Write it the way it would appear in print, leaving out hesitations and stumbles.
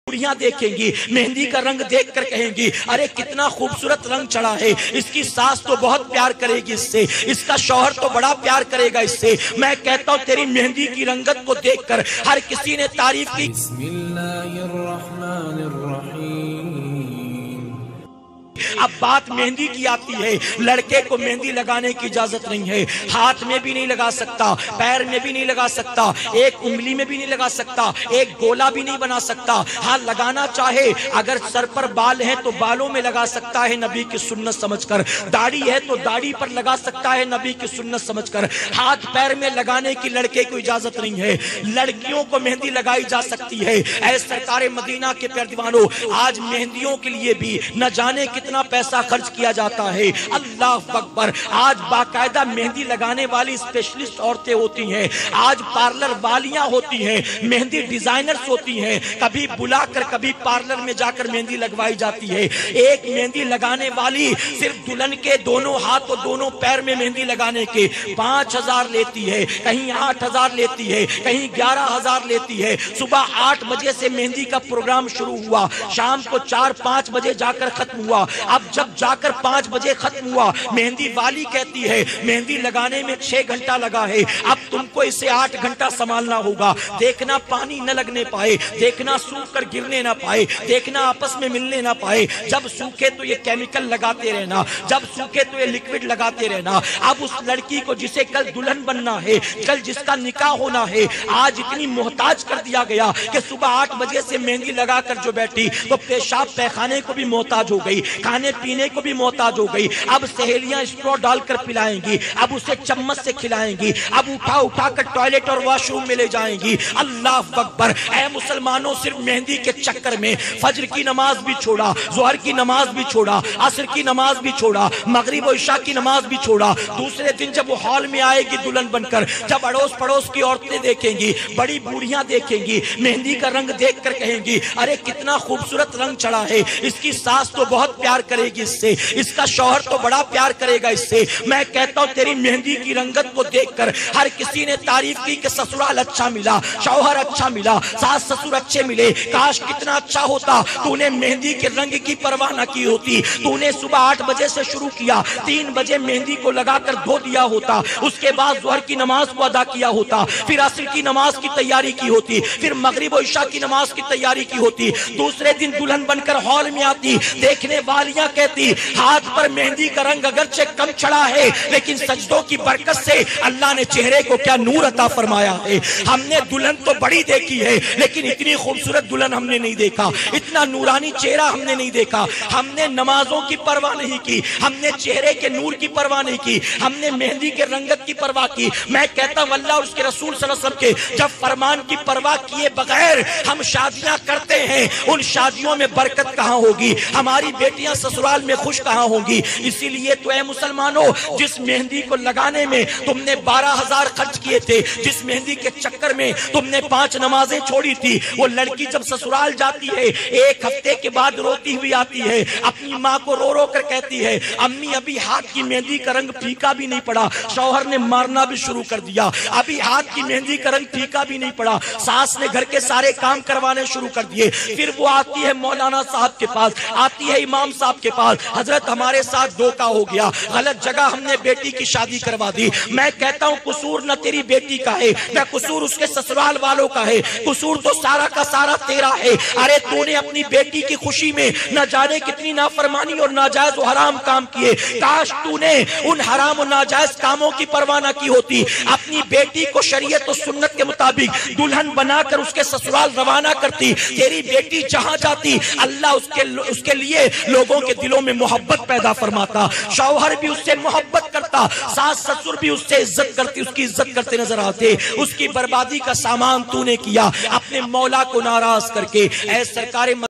بوڑھیاں دیکھیں گی، مہندی کا رنگ دیکھ کر کہیں گی ارے کتنا خوبصورت رنگ چڑھا ہے، اس کی ساس تو بہت پیار کرے گی اس سے، اس کا شوہر تو بڑا پیار کرے گا اس سے۔ میں کہتا ہوں تیری مہندی کی رنگت کو دیکھ کر ہر کسی نے تعریف کی۔ بسم اللہ الرحمن الرحیم۔ اب بات مہندی کی آتی ہے، لڑکے کو مہندی لگانے کی اجازت نہیں ہے، ہاتھ میں بھی نہیں لگا سکتا، پیر میں بھی نہیں لگا سکتا، ایک انگلی میں بھی نہیں لگا سکتا، ایک گولا بھی نہیں بنا سکتا۔ ہاں لگانا چاہے اگر سر پر بال ہیں تو بالوں میں لگا سکتا ہے نبی کی سنت سمجھ کر، داڑھی ہے تو داڑھی پر لگا سکتا ہے نبی کی سنت سمجھ کر، ہاتھ پیر میں لگانے کی لڑکے کو اجازت نہیں ہے۔ لڑکیوں کو مہندی لگائی جا سکتی ہے۔ اے سرکار مدینہ کے پیارے دیوانوں، آج مہندیوں کے لیے بھی نہ جانے کتنا پیسہ خرچ کیا جاتا ہے، اللہ اکبر۔ آج باقاعدہ مہندی لگانے والی اسپیشلسٹ عورتیں ہوتی ہیں، آج پارلر والیاں ہوتی ہیں، مہندی ڈیزائنرز ہوتی ہیں، کبھی بلا کر کبھی پارلر میں جا کر مہندی لگوائی جاتی ہے۔ ایک مہندی لگانے والی صرف دلہن کے دونوں ہاتھ اور دونوں پیر میں مہندی لگانے کے 5000 لیتی ہے، کہیں 8000 لیتی ہے، کہیں 11000 لیتی ہے۔ صبح 8 بجے سے مہندی کا پروگرام شروع ہوا، شام کو 4-5 بجے جا کر ختم ہوا۔ اب جب جا کر 5 بجے ختم ہوا، مہندی والی کہتی ہے مہندی لگانے میں 6 گھنٹہ لگا ہے، اب تم کو اسے 8 گھنٹہ سنبھالنا ہوگا، دیکھنا پانی نہ لگنے پائے، دیکھنا سوکھ کر گرنے نہ پائے، دیکھنا آپس میں ملنے نہ پائے، جب سوکھے تو یہ کیمیکل لگاتے رہنا، جب سوکھے تو یہ لیکوڈ لگاتے رہنا۔ اب اس لڑکی کو جسے کل دلہن بننا ہے، کل جس کا نکاح ہونا ہے، آج اتنی محتاج کر دیا گیا کہ صبح 8 بجے سے مہندی لگا کر جو بیٹھی تو پیشاب پیخانے کو بھی محتاج ہو گئی، کھانے پینے کو بھی محتاج ہو گئی۔ اب سہیلیاں اسٹرو ڈال کر پلائیں گی، اب اسے چمچ سے کھلائیں گی، اب اٹھا کر ٹوائلٹ اور واش روم میں لے جائیں گی۔ اللہ اکبر۔ اے مسلمانوں، صرف مہندی کے چکر میں فجر کی نماز بھی چھوڑا، ظہر کی نماز بھی چھوڑا، عصر کی نماز بھی چھوڑا، مغرب و عشاء کی نماز بھی چھوڑا۔ دوسرے دن جب وہ ہال میں آئے گی دلہن بن کر، جب اڑوس پڑوس کی عورتیں دیکھیں گی، بڑی بوڑھیاں دیکھیں گی، مہندی کا رنگ دیکھ کر کہیں گی ارے کتنا خوبصورت رنگ چڑھا ہے، اس کی ساس تو بہت پیار کرے گی اس سے، اس کا شوہر تو بڑا پیار کرے گا اس سے۔ میں کہتا ہوں تیری مہندی کی رنگت کو دیکھ کر ہر کسی نے تعریف کی کہ سسرال اچھا ملا، شوہر اچھا ملا، ساس سسر اچھے ملے، کاش کتنا اچھا ہوتا تو نے مہندی کے رنگ کی پرواہ نہ کی ہوتی، تو نے صبح 8 بجے سے شروع کیا، 3 بجے مہندی کو لگا کر دھو دیا ہوتا، اس کے بعد ظہر کی نماز کو ادا کیا ہوتا، پھر عصر کی نماز کی تیاری کی ہوتی، پھر مغرب و عشاء کی نماز کی تیاری کی ہوتی۔ دوسرے دن دلہن بن کر ہال میں آتی، دیکھنے والیاں کہتی ہاتھ پر مہندی کا رنگ اگرچہ کم چڑھا ہے لیکن سجدوں کی برکت سے اللہ نے چہرے کو کیا نور عطا فرمایا ہے۔ ہم نے دلہن تو بڑی دیکھی ہے لیکن اتنی خوبصورت دلہن ہم نے نہیں دیکھا، اتنا نورانی چہرہ ہم نے نہیں دیکھا۔ ہم نے نمازوں کی پرواہ نہیں کی، ہم نے چہرے کے نور کی پرواہ نہیں کی، ہم نے مہندی کے رنگت کی پرواہ کی۔ میں کہتا ہوں اللہ اور اس کے رسول صلی اللہ علیہ وسلم کے جب فرمان کی پرواہ کیے بغیر ہم شادیاں کرتے ہیں، ان شادیوں میں برکت کہاں ہوگی، ہماری بیٹیاں سسرال میں خوش کہاں ہوں گی۔ اسی لیے تو اے مسلمانوں، جس مہندی کو لگانے میں تم نے 12000 خرچ کیے تھے، جس مہندی کے چکر میں تم نے 5 نمازیں چھوڑی تھی، وہ لڑکی جب سسرال جاتی ہے 1 ہفتے کے بعد روتی ہوئی آتی ہے، اپنی ماں کو رو رو کر کہتی ہے امی ابھی ہاتھ کی مہندی کا رنگ پھیکا بھی نہیں پڑا، شوہر نے مارنا بھی شروع کر دیا، ابھی ہاتھ کی مہندی کا رنگ پھیکا بھی نہیں پڑا، ساس نے گھر کے سارے کام کروانے شروع کر دیے۔ پھر وہ آتی ہے مولانا صاحب کے پاس، آتی ہے امام صاحب کے پاس، حضرت ہمارے ساتھ دھوکا ہو گیا، غلط جگہ ہم نے بیٹی کی شادی کروا دی۔ میں کہتا ہوں قصور نہ تیری بیٹی کا ہے، نہ قصور اس کے سسرال والوں کا ہے، قصور تو سارا کا سارا تیرا ہے۔ ارے تو نے اپنی بیٹی کی خوشی میں نہ جانے کتنی نافرمانی اور ناجائز و حرام کام کیے، کاش تو نے ان حرام و ناجائز کاموں کی پرواہ نہ کی ہوتی، اپنی بیٹی کو شریعت و سنت کے مطابق دلہن بنا کر اس کے سسرال روانہ کرتی، تیری بیٹی جہاں جاتی اللہ اس کے لیے لوگوں کے دلوں میں محبت پیدا فرماتا، شوہر بھی اس سے محبت کرتا، ساس سسر بھی اس سے عزت کرتی، اس کی عزت کرتے نظر آتے۔ اس کی بربادی کا سامان تو نے کیا اپنے مولا کو ناراض کر کے۔ اے سرکار